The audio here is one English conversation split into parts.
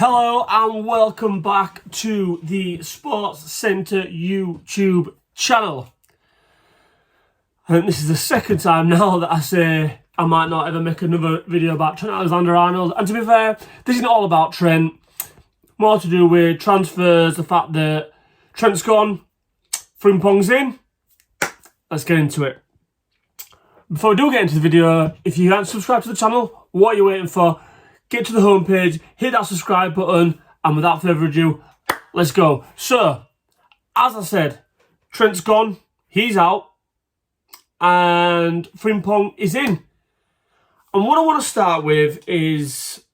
Hello and welcome back to the Sports Centre YouTube channel. I think this is the second time now that I say I might not ever make another video about Trent Alexander-Arnold. And to be fair, this isn't all about Trent. More to do with transfers, the fact that Trent's gone, Frimpong's in. Let's get into it. Before we do get into the video, if you haven't subscribed to the channel, what are you waiting for? Get to the homepage, hit that subscribe button, and without further ado, let's go. So, as I said, Trent's gone, he's out, and Frimpong is in. And what I want to start with is,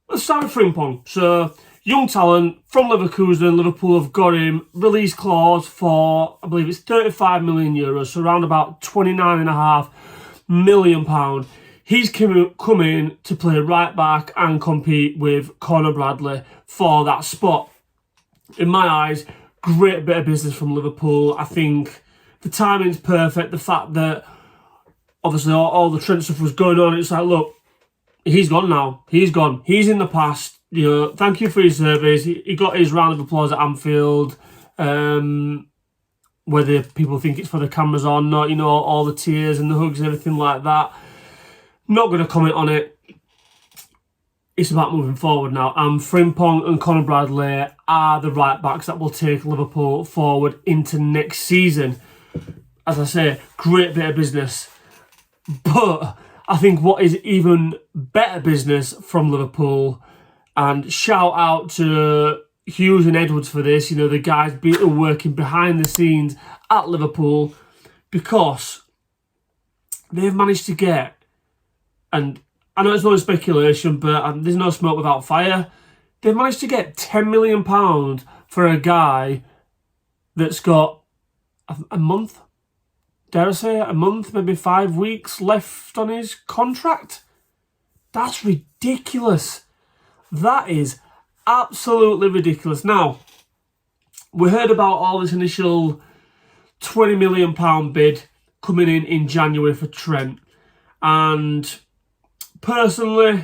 let's start with Frimpong. So, young talent from Leverkusen, Liverpool have got him, release clause for, I believe it's 35 million euros, so around about £29.5 million. He's come in to play right back and compete with Conor Bradley for that spot. In my eyes, great bit of business from Liverpool. I think the timing's perfect. The fact that obviously all the Trent stuff was going on, it's like, look, he's gone now. He's gone. He's in the past. You know, thank you for his service. He got his round of applause at Anfield. Whether people think it's for the cameras or not, you know, all the tears and the hugs and everything like that. Not going to comment on it. It's about moving forward now. And Frimpong and Conor Bradley are the right backs that will take Liverpool forward into next season. As I say, great bit of business. But I think what is even better business from Liverpool, and shout out to Hughes and Edwards for this, you know, the guys working behind the scenes at Liverpool, because they've managed to get, and I know it's only speculation, but there's no smoke without fire. They've managed to get £10 million for a guy that's got a month, dare I say, a month, maybe 5 weeks left on his contract. That's ridiculous. That is absolutely ridiculous. Now, we heard about all this initial £20 million bid coming in January for Trent. And personally,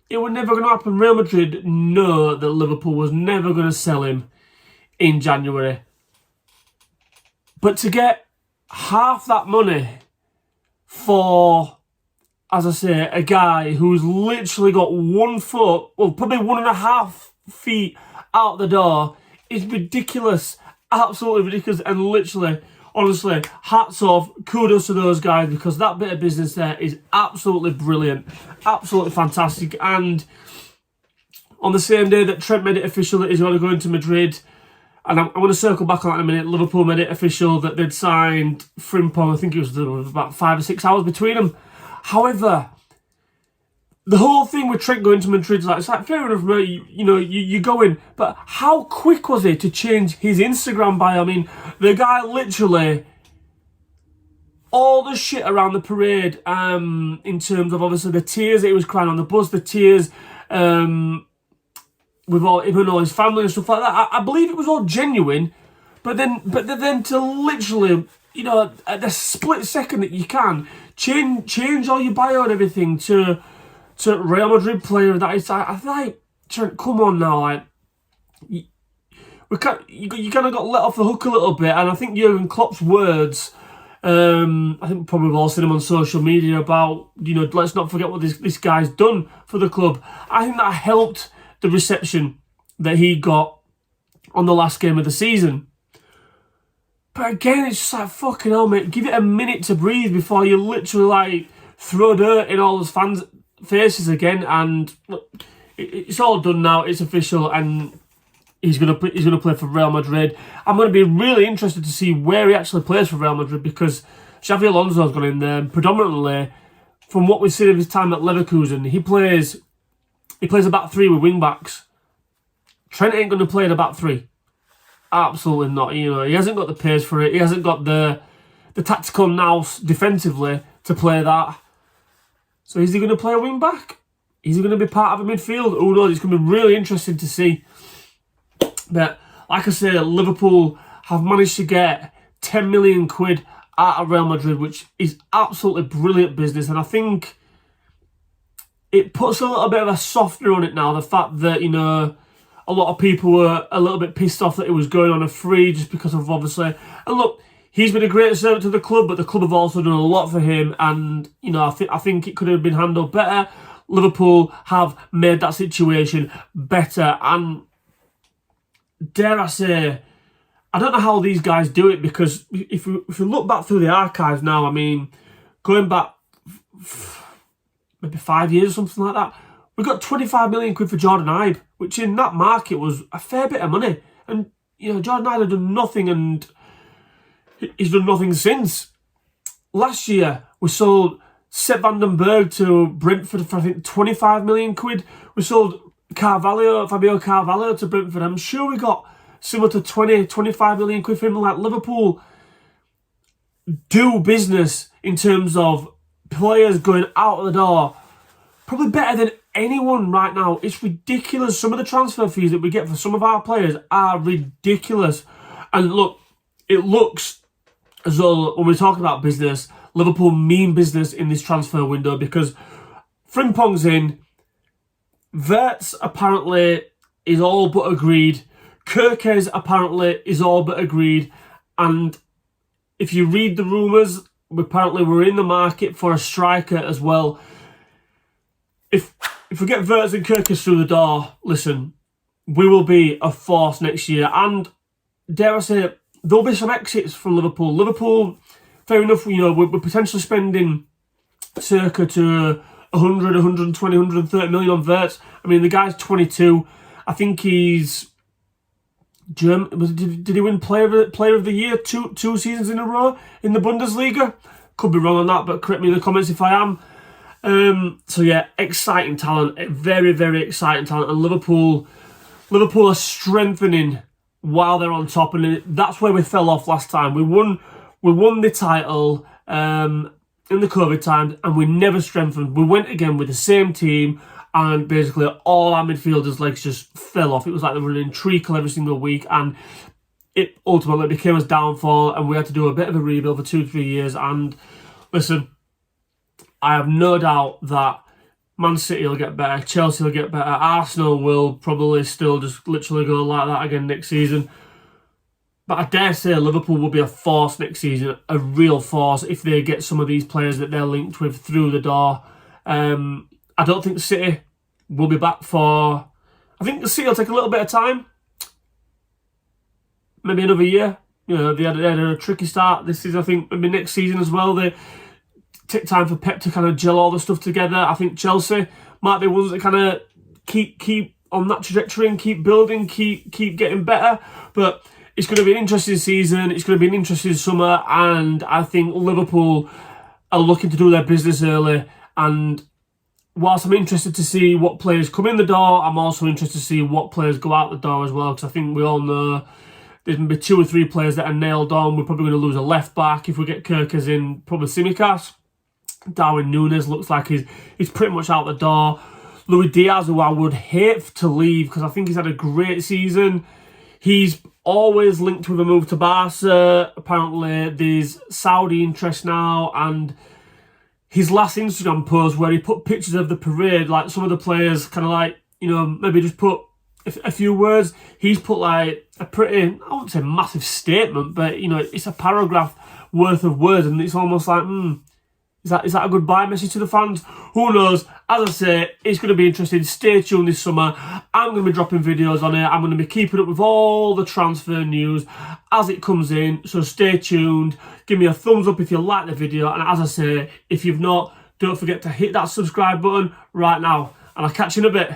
it was never going to happen. Real Madrid know that Liverpool was never going to sell him in January. But to get half that money for, as I say, a guy who's literally got 1 foot, well, probably 1.5 feet out the door, is ridiculous. Absolutely ridiculous. And literally, honestly, hats off, kudos to those guys, because that bit of business there is absolutely brilliant, absolutely fantastic. And on the same day that Trent made it official that he's going to go into Madrid, and I'm going to circle back on that in a minute, Liverpool made it official that they'd signed Frimpong. I think it was about 5 or 6 hours between them. However, the whole thing with Trent going to Madrid, it's like fair enough, mate, you go in, but how quick was it to change his Instagram bio? I mean, the guy literally, all the shit around the parade, in terms of obviously the tears that he was crying on the bus, the tears, with all his family and stuff like that. I believe it was all genuine, but then to literally, you know, at the split second that you can change all your bio and everything to Real Madrid player, that is, I feel like, Trent, come on now, like, you kind of got let off the hook a little bit. And I think Jurgen Klopp's words, I think probably we've all seen him on social media about, you know, let's not forget what this guy's done for the club. I think that helped the reception that he got on the last game of the season. But again, it's just like, fucking hell, mate, give it a minute to breathe before you literally, like, throw dirt in all those fans' faces again. And look, it's all done now, it's official, and he's gonna play for Real Madrid. I'm going to be really interested to see where he actually plays for Real Madrid, because Xavi Alonso's gone in there, and predominantly, from what we've seen of his time at Leverkusen, he plays a back three with wing backs. Trent ain't going to play in a back three. Absolutely not. You know, he hasn't got the pace for it. He hasn't got the tactical nous defensively to play that. So is he going to play a wing back? Is he going to be part of a midfield? Who knows? It's going to be really interesting to see. But like I say, Liverpool have managed to get 10 million quid out of Real Madrid, which is absolutely brilliant business. And I think it puts a little bit of a softener on it now. The fact that, you know, a lot of people were a little bit pissed off that it was going on a free just because of, obviously. And look, he's been a great servant to the club, but the club have also done a lot for him. And, you know, I think it could have been handled better. Liverpool have made that situation better. And dare I say, I don't know how these guys do it, because if you look back through the archives now, I mean, going back maybe 5 years or something like that, we got 25 million quid for Jordan Ibe, which in that market was a fair bit of money. And, you know, Jordan Ibe had done nothing, and he's done nothing since. Last year, we sold Sepp van den Berg to Brentford for, I think, 25 million quid. We sold Fabio Carvalho to Brentford. I'm sure we got similar to 25 million quid for him. Like, Liverpool do business in terms of players going out of the door probably better than anyone right now. It's ridiculous. Some of the transfer fees that we get for some of our players are ridiculous. And look, it looks as though when we're talking about business, Liverpool mean business in this transfer window, because Frimpong's in, Wirtz apparently is all but agreed, Kerkez apparently is all but agreed, and if you read the rumours, apparently we're in the market for a striker as well. If we get Wirtz and Kerkez through the door, listen, we will be a force next year. And dare I say, there'll be some exits from Liverpool. Liverpool, fair enough, you know, we're potentially spending circa to 100, 120, 130 million on Wirtz. I mean, the guy's 22. I think he's German. Did he win Player of the Year two seasons in a row in the Bundesliga? Could be wrong on that, but correct me in the comments if I am. So yeah, exciting talent, very, very exciting talent, and Liverpool are strengthening while they're on top, and that's where we fell off last time. We won the title in the COVID times, and we never strengthened. We went again with the same team, and basically all our midfielders' legs just fell off. It was like they were in treacle every single week, and it ultimately became a downfall, and we had to do a bit of a rebuild for 2-3 years. And listen, I have no doubt that Man City will get better, Chelsea will get better, Arsenal will probably still just literally go like that again next season. But I dare say Liverpool will be a force next season, a real force, if they get some of these players that they're linked with through the door. I don't think City will be back for... I think the City will take a little bit of time. Maybe another year. You know, they had a tricky start this season. I think maybe next season as well, they take time for Pep to kind of gel all the stuff together. I think Chelsea might be ones that kind of keep on that trajectory and keep building, keep getting better. But it's going to be an interesting season. It's going to be an interesting summer, and I think Liverpool are looking to do their business early. And whilst I'm interested to see what players come in the door, I'm also interested to see what players go out the door as well, because I think we all know there's going to be 2 or 3 players that are nailed on. We're probably going to lose a left back if we get Kerkez in, probably Tsimikas. Darwin Núñez looks like he's pretty much out the door. Luis Diaz, who I would hate to leave because I think he's had a great season. He's always linked with a move to Barca. Apparently there's Saudi interest now, and his last Instagram post where he put pictures of the parade, like some of the players kind of like, you know, maybe just put a few words. He's put like a pretty, I wouldn't say massive statement, but, you know, it's a paragraph worth of words, and it's almost like, is that a goodbye message to the fans? Who knows? As I say, it's going to be interesting. Stay tuned this summer. I'm going to be dropping videos on it. I'm going to be keeping up with all the transfer news as it comes in. So stay tuned. Give me a thumbs up if you like the video. And as I say, if you've not, don't forget to hit that subscribe button right now. And I'll catch you in a bit.